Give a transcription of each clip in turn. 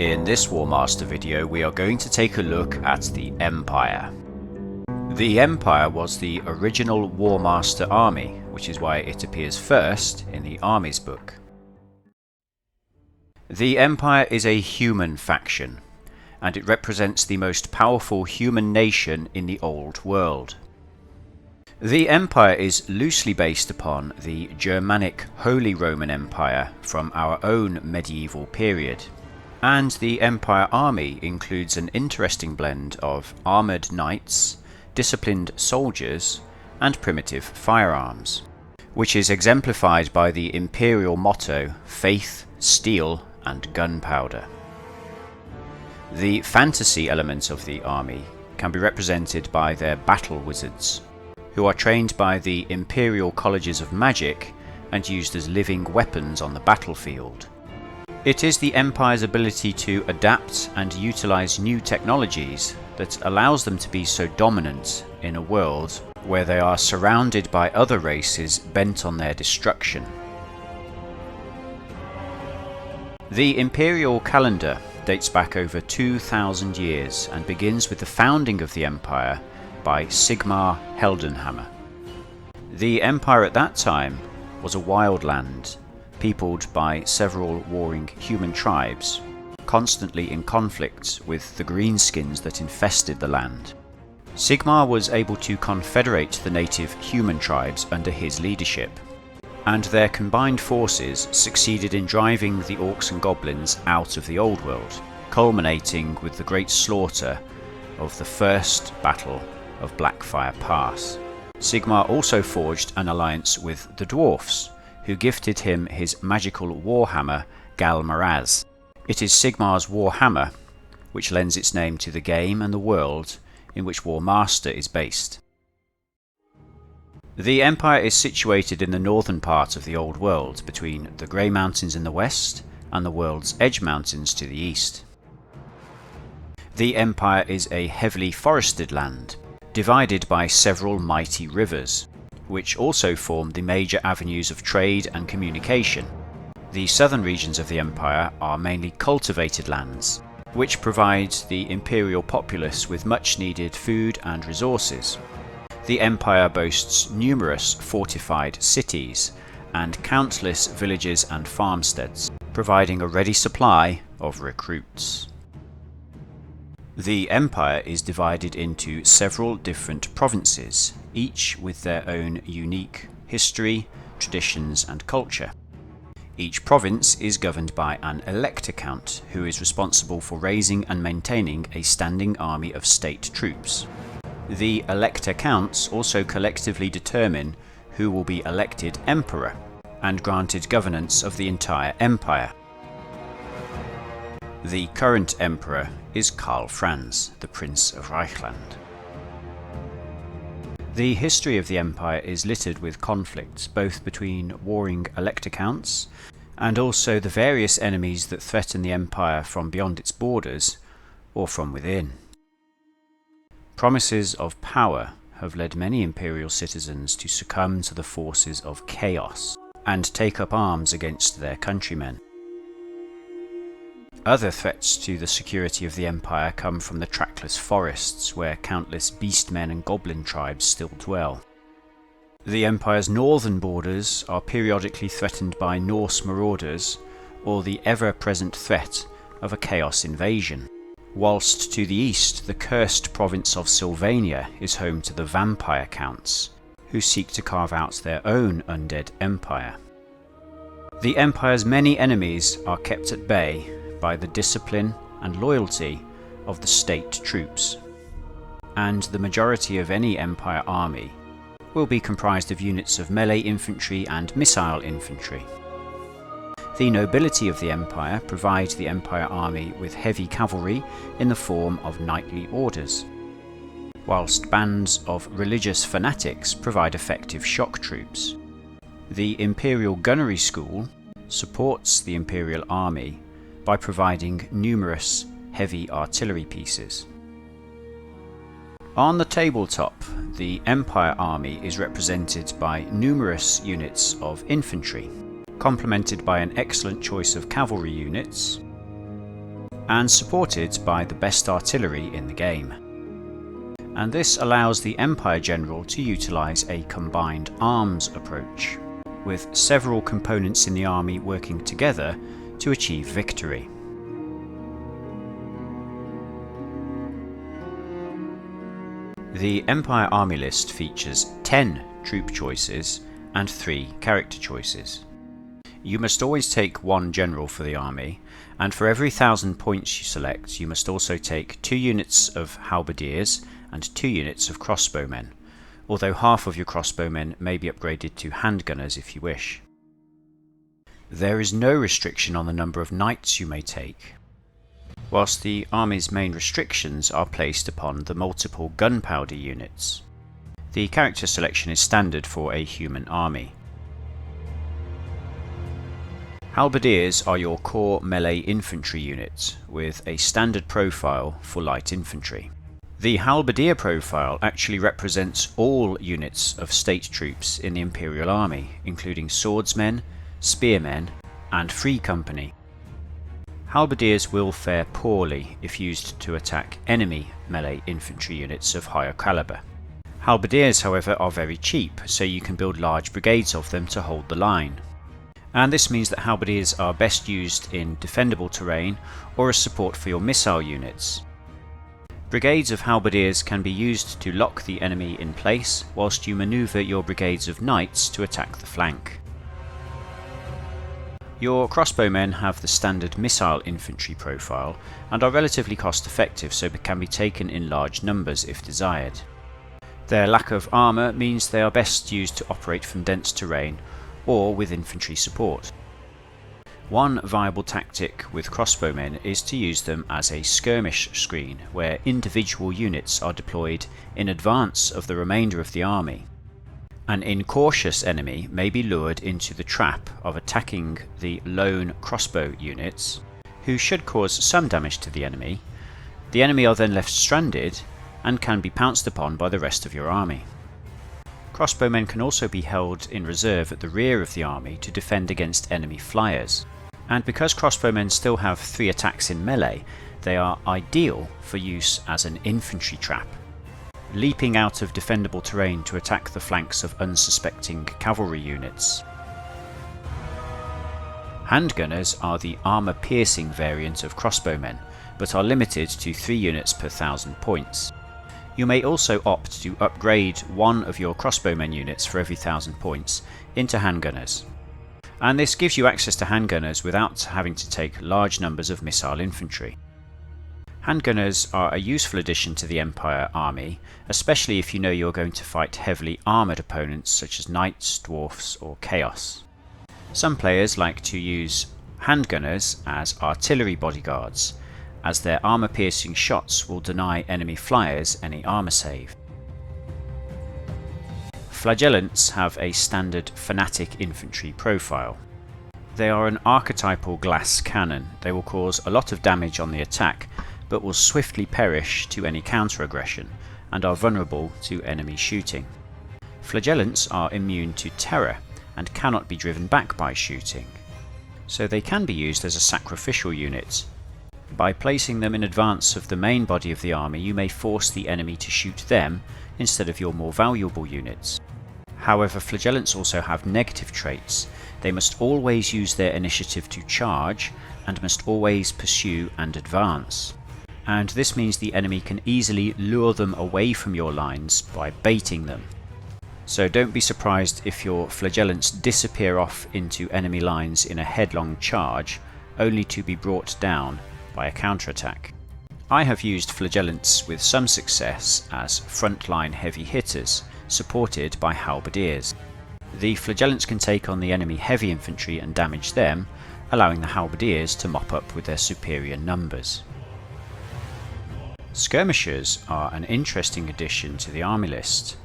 In this Warmaster video we are going to take a look at the Empire. The Empire was the original Warmaster army, which is why it appears first in the Armies book. The Empire is a human faction, and it represents the most powerful human nation in the old world. The Empire is loosely based upon the Germanic Holy Roman Empire from our own medieval period, and the Empire army includes an interesting blend of armoured knights, disciplined soldiers, and primitive firearms, which is exemplified by the imperial motto Faith, Steel, and Gunpowder. The fantasy element of the army can be represented by their battle wizards, who are trained by the Imperial Colleges of Magic and used as living weapons on the battlefield. It is the Empire's ability to adapt and utilize new technologies that allows them to be so dominant in a world where they are surrounded by other races bent on their destruction. The Imperial calendar dates back over 2,000 years and begins with the founding of the Empire by Sigmar Heldenhammer. The Empire at that time was a wild land, peopled by several warring human tribes, constantly in conflict with the greenskins that infested the land. Sigmar was able to confederate the native human tribes under his leadership, and their combined forces succeeded in driving the orcs and goblins out of the old world, culminating with the great slaughter of the first battle of Blackfire Pass. Sigmar also forged an alliance with the dwarfs, who gifted him his magical warhammer Galmaraz. It is Sigmar's warhammer which lends its name to the game and the world in which Warmaster is based. The Empire is situated in the northern part of the old world, between the Grey Mountains in the west and the World's Edge Mountains to the east. The Empire is a heavily forested land, divided by several mighty rivers, which also form the major avenues of trade and communication. The southern regions of the Empire are mainly cultivated lands, which provide the imperial populace with much needed food and resources. The Empire boasts numerous fortified cities and countless villages and farmsteads, providing a ready supply of recruits. The Empire is divided into several different provinces, each with their own unique history, traditions, and culture. Each province is governed by an elector count, who is responsible for raising and maintaining a standing army of state troops. The elector counts also collectively determine who will be elected emperor and granted governance of the entire empire. The current emperor is Karl Franz, the Prince of Reichland. The history of the Empire is littered with conflicts, both between warring elector counts and also the various enemies that threaten the Empire from beyond its borders or from within. Promises of power have led many imperial citizens to succumb to the forces of chaos and take up arms against their countrymen. Other threats to the security of the Empire come from the trackless forests, where countless beastmen and goblin tribes still dwell. The Empire's northern borders are periodically threatened by Norse marauders or the ever-present threat of a chaos invasion, whilst to the east the cursed province of Sylvania is home to the vampire counts, who seek to carve out their own undead empire. The Empire's many enemies are kept at bay by the discipline and loyalty of the state troops, and the majority of any Empire army will be comprised of units of melee infantry and missile infantry. The nobility of the Empire provides the Empire army with heavy cavalry in the form of knightly orders, whilst bands of religious fanatics provide effective shock troops. The Imperial Gunnery School supports the Imperial Army by providing numerous heavy artillery pieces. On the tabletop, the Empire Army is represented by numerous units of infantry, complemented by an excellent choice of cavalry units, and supported by the best artillery in the game. And this allows the Empire General to utilise a combined arms approach, with several components in the army working together to achieve victory. The Empire Army list features 10 troop choices and 3 character choices. You must always take one general for the army, and for every 1,000 points you select, you must also take 2 units of halberdiers and 2 units of crossbowmen, although half of your crossbowmen may be upgraded to handgunners if you wish. There is no restriction on the number of knights you may take, whilst the army's main restrictions are placed upon the multiple gunpowder units. The character selection is standard for a human army. Halberdiers are your core melee infantry units, with a standard profile for light infantry. The halberdier profile actually represents all units of state troops in the Imperial Army, including swordsmen, spearmen, and free company. Halberdiers will fare poorly if used to attack enemy melee infantry units of higher calibre. Halberdiers, however, are very cheap, so you can build large brigades of them to hold the line. And this means that halberdiers are best used in defendable terrain or as support for your missile units. Brigades of halberdiers can be used to lock the enemy in place, whilst you manoeuvre your brigades of knights to attack the flank. Your crossbowmen have the standard missile infantry profile and are relatively cost effective, so can be taken in large numbers if desired. Their lack of armour means they are best used to operate from dense terrain or with infantry support. One viable tactic with crossbowmen is to use them as a skirmish screen, where individual units are deployed in advance of the remainder of the army. An incautious enemy may be lured into the trap of attacking the lone crossbow units, who should cause some damage to the enemy. The enemy are then left stranded and can be pounced upon by the rest of your army. Crossbowmen can also be held in reserve at the rear of the army to defend against enemy flyers, and because crossbowmen still have 3 attacks in melee, they are ideal for use as an infantry trap, leaping out of defendable terrain to attack the flanks of unsuspecting cavalry units. Handgunners are the armour-piercing variant of crossbowmen, but are limited to 3 units per 1,000 points. You may also opt to upgrade one of your crossbowmen units for every 1,000 points into handgunners, and this gives you access to handgunners without having to take large numbers of missile infantry. Handgunners are a useful addition to the Empire army, especially if you know you're going to fight heavily armoured opponents such as knights, dwarfs or chaos. Some players like to use handgunners as artillery bodyguards, as their armour-piercing shots will deny enemy flyers any armour save. Flagellants have a standard fanatic infantry profile. They are an archetypal glass cannon. They will cause a lot of damage on the attack, but will swiftly perish to any counter-aggression, and are vulnerable to enemy shooting. Flagellants are immune to terror, and cannot be driven back by shooting, so they can be used as a sacrificial unit. By placing them in advance of the main body of the army, you may force the enemy to shoot them instead of your more valuable units. However, flagellants also have negative traits. They must always use their initiative to charge, and must always pursue and advance. And this means the enemy can easily lure them away from your lines by baiting them. So don't be surprised if your flagellants disappear off into enemy lines in a headlong charge, only to be brought down by a counterattack. I have used flagellants with some success as frontline heavy hitters, supported by halberdiers. The flagellants can take on the enemy heavy infantry and damage them, allowing the halberdiers to mop up with their superior numbers. Skirmishers are an interesting addition to the army list.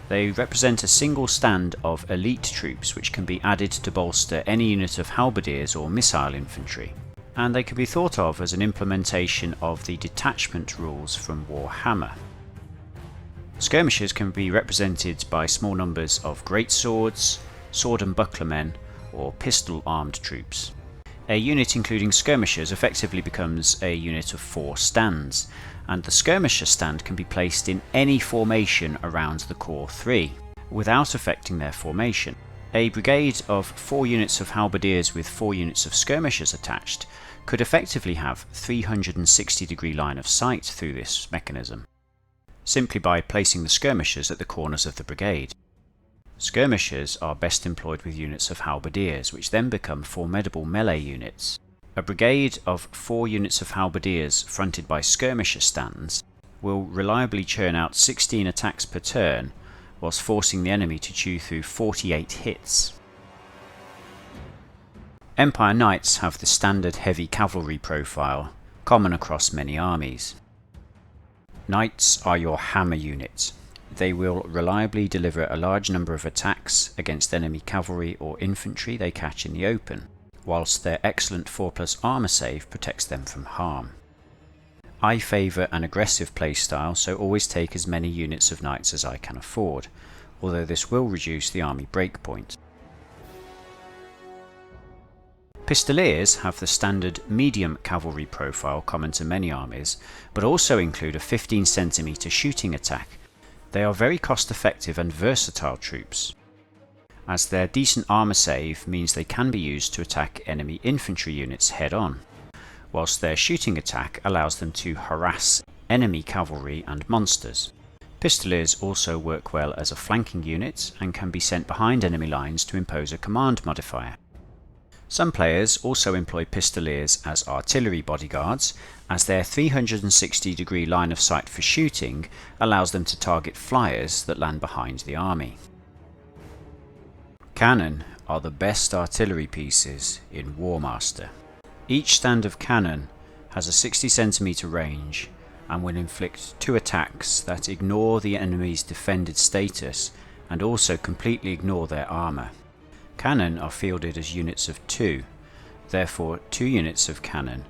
They represent a single stand of elite troops which can be added to bolster any unit of halberdiers or missile infantry, and they can be thought of as an implementation of the detachment rules from Warhammer. Skirmishers can be represented by small numbers of greatswords, sword and buckler men, or pistol-armed troops. A unit including skirmishers effectively becomes a unit of 4 stands, and the skirmisher stand can be placed in any formation around the core 3, without affecting their formation. A brigade of 4 units of halberdiers with 4 units of skirmishers attached could effectively have 360-degree line of sight through this mechanism, simply by placing the skirmishers at the corners of the brigade. Skirmishers are best employed with units of halberdiers, which then become formidable melee units. A brigade of 4 units of halberdiers fronted by skirmisher stands will reliably churn out 16 attacks per turn, whilst forcing the enemy to chew through 48 hits. Empire Knights have the standard heavy cavalry profile, common across many armies. Knights are your hammer unit. They will reliably deliver a large number of attacks against enemy cavalry or infantry they catch in the open, whilst their excellent 4+ armor save protects them from harm. I favour an aggressive playstyle, so always take as many units of knights as I can afford, although this will reduce the army breakpoint. Pistoliers have the standard medium cavalry profile common to many armies, but also include a 15 cm shooting attack. They are very cost effective and versatile troops, as their decent armor save means they can be used to attack enemy infantry units head on, whilst their shooting attack allows them to harass enemy cavalry and monsters. Pistoliers also work well as a flanking unit and can be sent behind enemy lines to impose a command modifier. Some players also employ Pistoliers as artillery bodyguards, as their 360-degree line of sight for shooting allows them to target flyers that land behind the army. Cannon are the best artillery pieces in Warmaster. Each stand of cannon has a 60 cm range and will inflict 2 attacks that ignore the enemy's defended status and also completely ignore their armour. Cannon are fielded as units of 2, therefore 2 units of cannon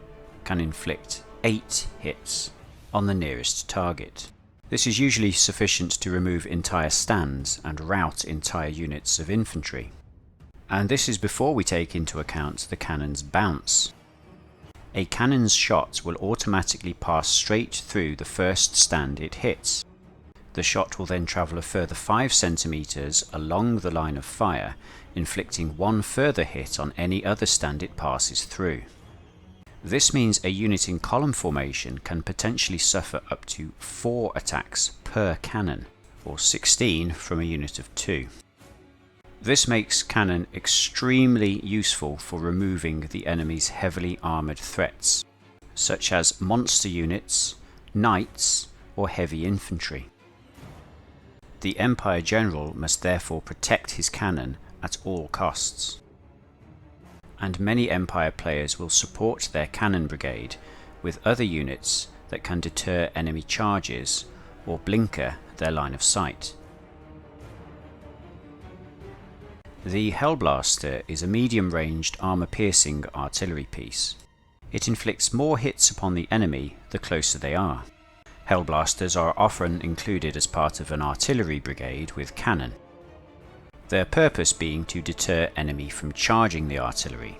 can inflict 8 hits on the nearest target. This is usually sufficient to remove entire stands and rout entire units of infantry. And this is before we take into account the cannon's bounce. A cannon's shot will automatically pass straight through the first stand it hits. The shot will then travel a further 5 cm along the line of fire, inflicting 1 further hit on any other stand it passes through. This means a unit in column formation can potentially suffer up to 4 attacks per cannon, or 16 from a unit of 2. This makes cannon extremely useful for removing the enemy's heavily armoured threats, such as monster units, knights, or heavy infantry. The Empire General must therefore protect his cannon at all costs, and many Empire players will support their cannon brigade with other units that can deter enemy charges or blinker their line of sight. The Hellblaster is a medium-ranged armour-piercing artillery piece. It inflicts more hits upon the enemy the closer they are. Hellblasters are often included as part of an artillery brigade with cannon, their purpose being to deter enemy from charging the artillery.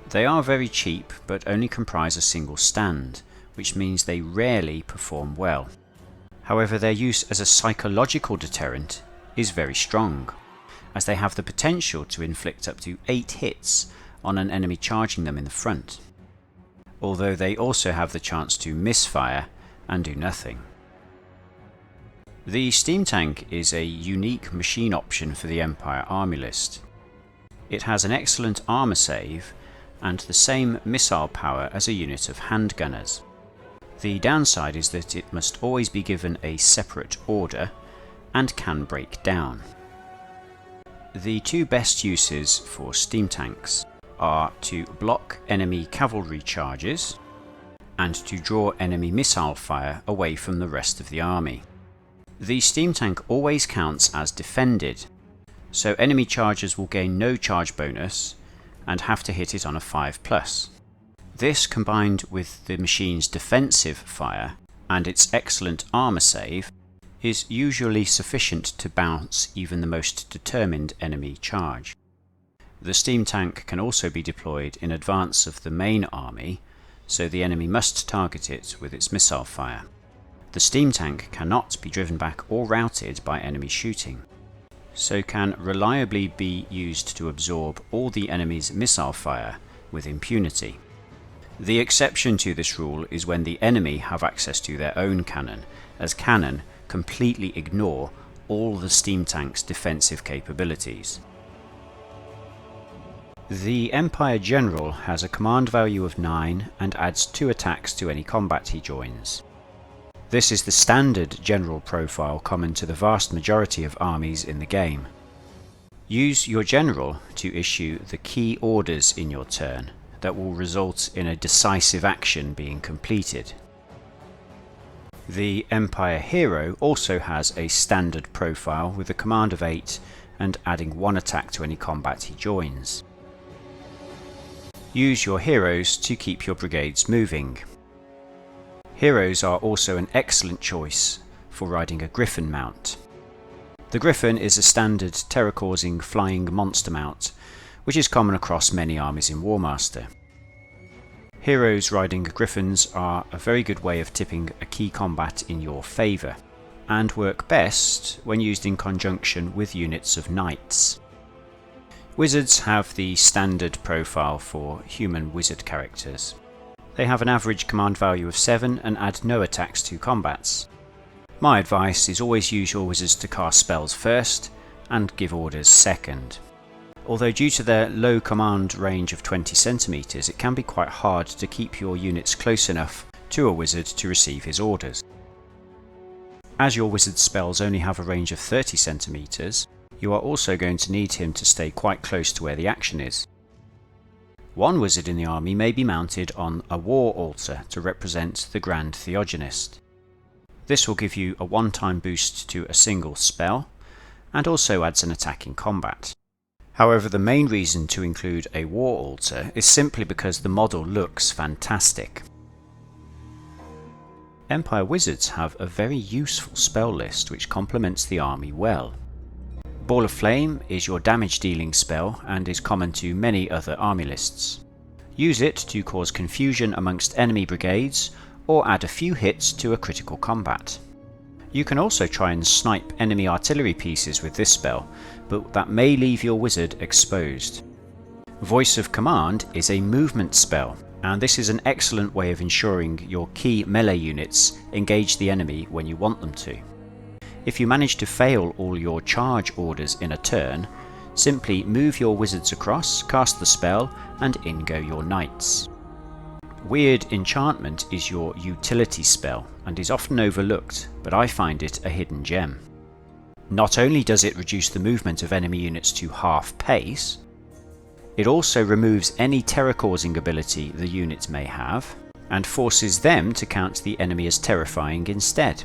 They are very cheap but only comprise a single stand, which means they rarely perform well. However, their use as a psychological deterrent is very strong, as they have the potential to inflict up to 8 hits on an enemy charging them in the front, although they also have the chance to misfire and do nothing. The steam tank is a unique machine option for the Empire army list. It has an excellent armour save and the same missile power as a unit of handgunners. The downside is that it must always be given a separate order and can break down. The 2 best uses for steam tanks are to block enemy cavalry charges and to draw enemy missile fire away from the rest of the army. The steam tank always counts as defended, so enemy chargers will gain no charge bonus and have to hit it on a 5+. This, combined with the machine's defensive fire and its excellent armour save, is usually sufficient to bounce even the most determined enemy charge. The steam tank can also be deployed in advance of the main army, so the enemy must target it with its missile fire. The steam tank cannot be driven back or routed by enemy shooting, so can reliably be used to absorb all the enemy's missile fire with impunity. The exception to this rule is when the enemy have access to their own cannon, as cannon completely ignore all the steam tank's defensive capabilities. The Empire General has a command value of 9 and adds 2 attacks to any combat he joins. This is the standard general profile common to the vast majority of armies in the game. Use your general to issue the key orders in your turn that will result in a decisive action being completed. The Empire Hero also has a standard profile with a command of 8 and adding 1 attack to any combat he joins. Use your heroes to keep your brigades moving. Heroes are also an excellent choice for riding a Griffin mount. The Griffin is a standard terror-causing flying monster mount, which is common across many armies in Warmaster. Heroes riding Griffins are a very good way of tipping a key combat in your favour, and work best when used in conjunction with units of knights. Wizards have the standard profile for human wizard characters. They have an average command value of 7 and add no attacks to combats. My advice is always use your wizards to cast spells first and give orders second. Although due to their low command range of 20 centimeters, it can be quite hard to keep your units close enough to a wizard to receive his orders. As your wizard's spells only have a range of 30 centimeters, you are also going to need him to stay quite close to where the action is. One wizard in the army may be mounted on a war altar to represent the Grand Theogonist. This will give you a one-time boost to a single spell, and also adds an attack in combat. However, the main reason to include a war altar is simply because the model looks fantastic. Empire Wizards have a very useful spell list which complements the army well. Ball of Flame is your damage dealing spell and is common to many other army lists. Use it to cause confusion amongst enemy brigades or add a few hits to a critical combat. You can also try and snipe enemy artillery pieces with this spell, but that may leave your wizard exposed. Voice of Command is a movement spell, and this is an excellent way of ensuring your key melee units engage the enemy when you want them to. If you manage to fail all your charge orders in a turn, simply move your wizards across, cast the spell, and in go your knights. Weird Enchantment is your utility spell and is often overlooked, but I find it a hidden gem. Not only does it reduce the movement of enemy units to half pace, it also removes any terror-causing ability the unit may have, and forces them to count the enemy as terrifying instead.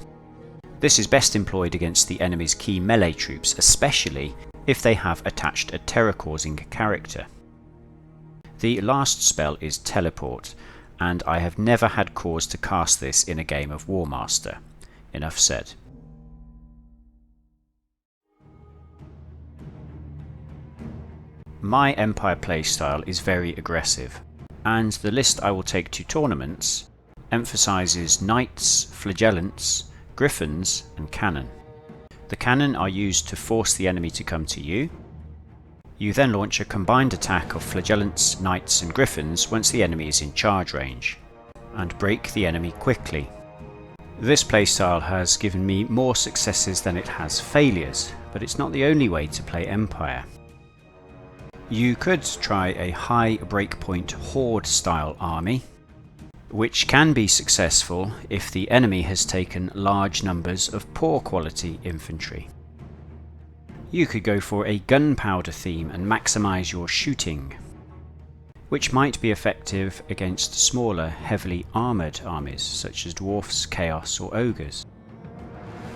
This is best employed against the enemy's key melee troops, especially if they have attached a terror-causing character. The last spell is Teleport, and I have never had cause to cast this in a game of Warmaster. Enough said. My Empire playstyle is very aggressive, and the list I will take to tournaments emphasises Knights, Flagellants, Griffins and Cannon. The Cannon are used to force the enemy to come to you. You then launch a combined attack of Flagellants, Knights and Griffins once the enemy is in charge range, and break the enemy quickly. This playstyle has given me more successes than it has failures, but it's not the only way to play Empire. You could try a high breakpoint horde style army, which can be successful if the enemy has taken large numbers of poor quality infantry. You could go for a gunpowder theme and maximise your shooting, which might be effective against smaller, heavily armoured armies such as dwarfs, chaos or ogres.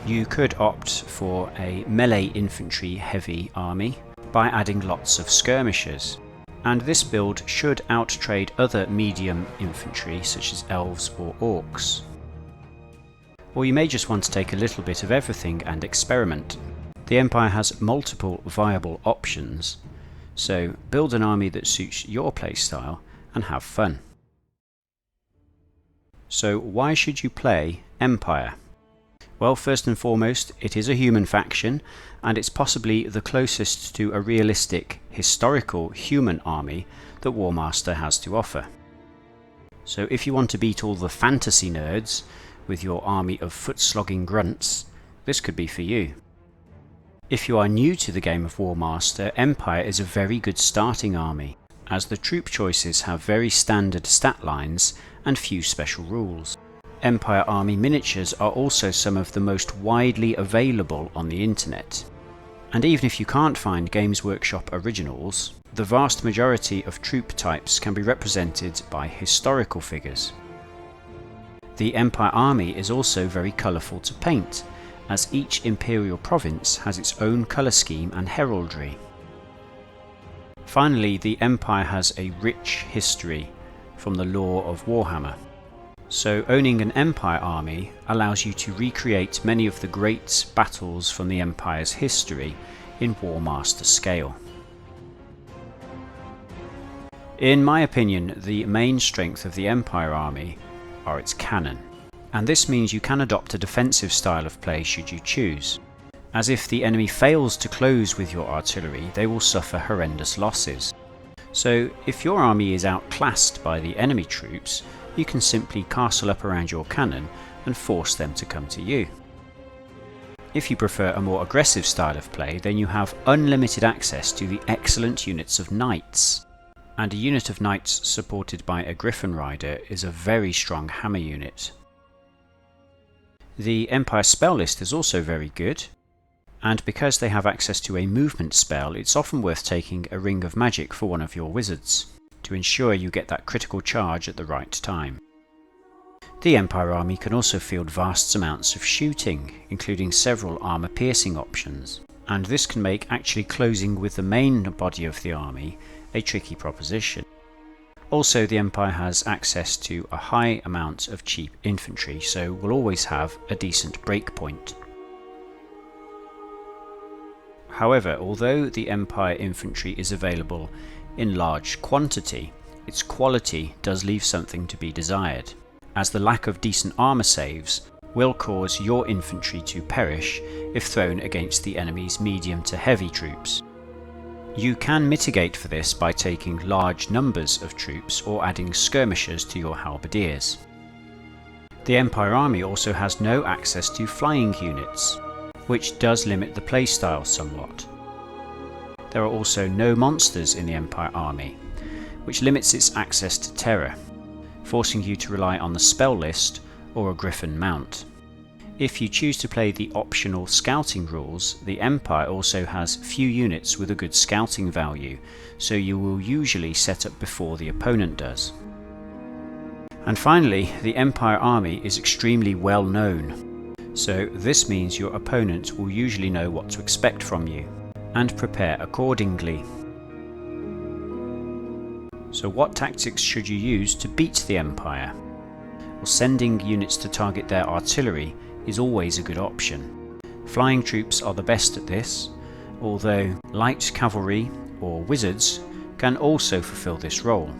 You could opt for a melee infantry heavy army by adding lots of skirmishers, and this build should outtrade other medium infantry such as elves or orcs. Or you may just want to take a little bit of everything and experiment. The Empire has multiple viable options, So build an army that suits your playstyle and have fun. So why should you play Empire? Well, first and foremost, it is a human faction, and it's possibly the closest to a realistic, historical human army that Warmaster has to offer. So if you want to beat all the fantasy nerds with your army of foot-slogging grunts, this could be for you. If you are new to the game of Warmaster, Empire is a very good starting army, as the troop choices have very standard stat lines and few special rules. Empire army miniatures are also some of the most widely available on the internet. And even if you can't find Games Workshop originals, the vast majority of troop types can be represented by historical figures. The Empire army is also very colourful to paint, as each imperial province has its own colour scheme and heraldry. Finally, the Empire has a rich history from the lore of Warhammer. So owning an Empire army allows you to recreate many of the great battles from the Empire's history in Warmaster scale. In my opinion, the main strength of the Empire army are its cannon, and this means you can adopt a defensive style of play should you choose, as if the enemy fails to close with your artillery, they will suffer horrendous losses. So if your army is outclassed by the enemy troops, you can simply castle up around your cannon and force them to come to you. If you prefer a more aggressive style of play, then you have unlimited access to the excellent units of knights. And a unit of knights supported by a Griffin Rider is a very strong hammer unit. The Empire spell list is also very good, and because they have access to a movement spell, it's often worth taking a Ring of Magic for one of your wizards, to ensure you get that critical charge at the right time. The Empire army can also field vast amounts of shooting, including several armour-piercing options, and this can make actually closing with the main body of the army a tricky proposition. Also, the Empire has access to a high amount of cheap infantry, so will always have a decent breakpoint. However, although the Empire infantry is available in large quantity, its quality does leave something to be desired, as the lack of decent armour saves will cause your infantry to perish if thrown against the enemy's medium to heavy troops. You can mitigate for this by taking large numbers of troops or adding skirmishers to your halberdiers. The Empire army also has no access to flying units, which does limit the playstyle somewhat. There are also no monsters in the Empire army, which limits its access to terror, forcing you to rely on the spell list or a Griffin mount. If you choose to play the optional scouting rules, the Empire also has few units with a good scouting value, so you will usually set up before the opponent does. And finally, the Empire army is extremely well known, so this means your opponent will usually know what to expect from you, and prepare accordingly. So what tactics should you use to beat the Empire? Well, sending units to target their artillery is always a good option. Flying troops are the best at this, although light cavalry or wizards can also fulfill this role.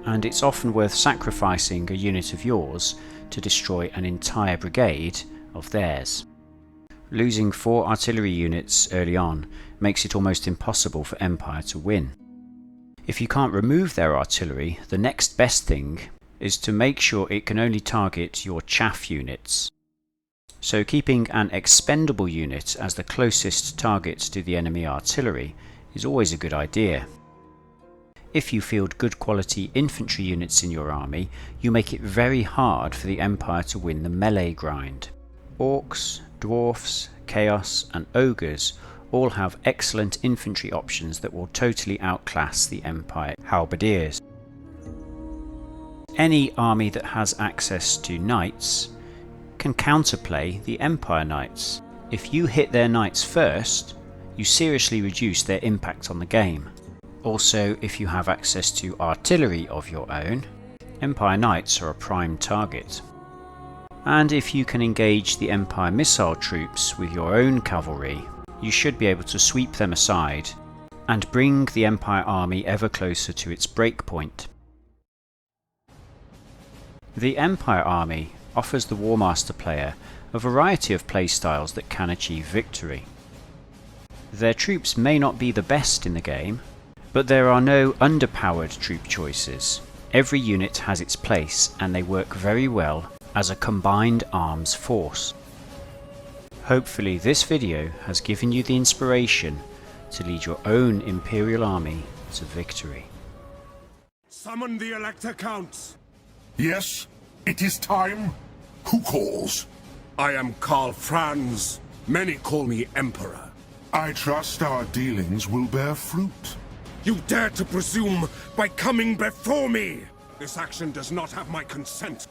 And it's often worth sacrificing a unit of yours to destroy an entire brigade of theirs. Losing 4 artillery units early on makes it almost impossible for Empire to win. If you can't remove their artillery, the next best thing is to make sure it can only target your chaff units. So keeping an expendable unit as the closest target to the enemy artillery is always a good idea. If you field good quality infantry units in your army, you make it very hard for the Empire to win the melee grind. Orcs, dwarfs, chaos and ogres all have excellent infantry options that will totally outclass the Empire halberdiers. Any army that has access to knights can counterplay the Empire knights. If you hit their knights first, you seriously reduce their impact on the game. Also, if you have access to artillery of your own, Empire knights are a prime target. And if you can engage the Empire missile troops with your own cavalry, you should be able to sweep them aside and bring the Empire army ever closer to its breakpoint. The Empire army offers the Warmaster player a variety of playstyles that can achieve victory. Their troops may not be the best in the game, but there are no underpowered troop choices. Every unit has its place and they work very well as a combined arms force. Hopefully this video has given you the inspiration to lead your own Imperial army to victory. Summon the Elector Counts! Yes, it is time. Who calls? I am Karl Franz. Many call me Emperor. I trust our dealings will bear fruit. You dare to presume by coming before me! This action does not have my consent.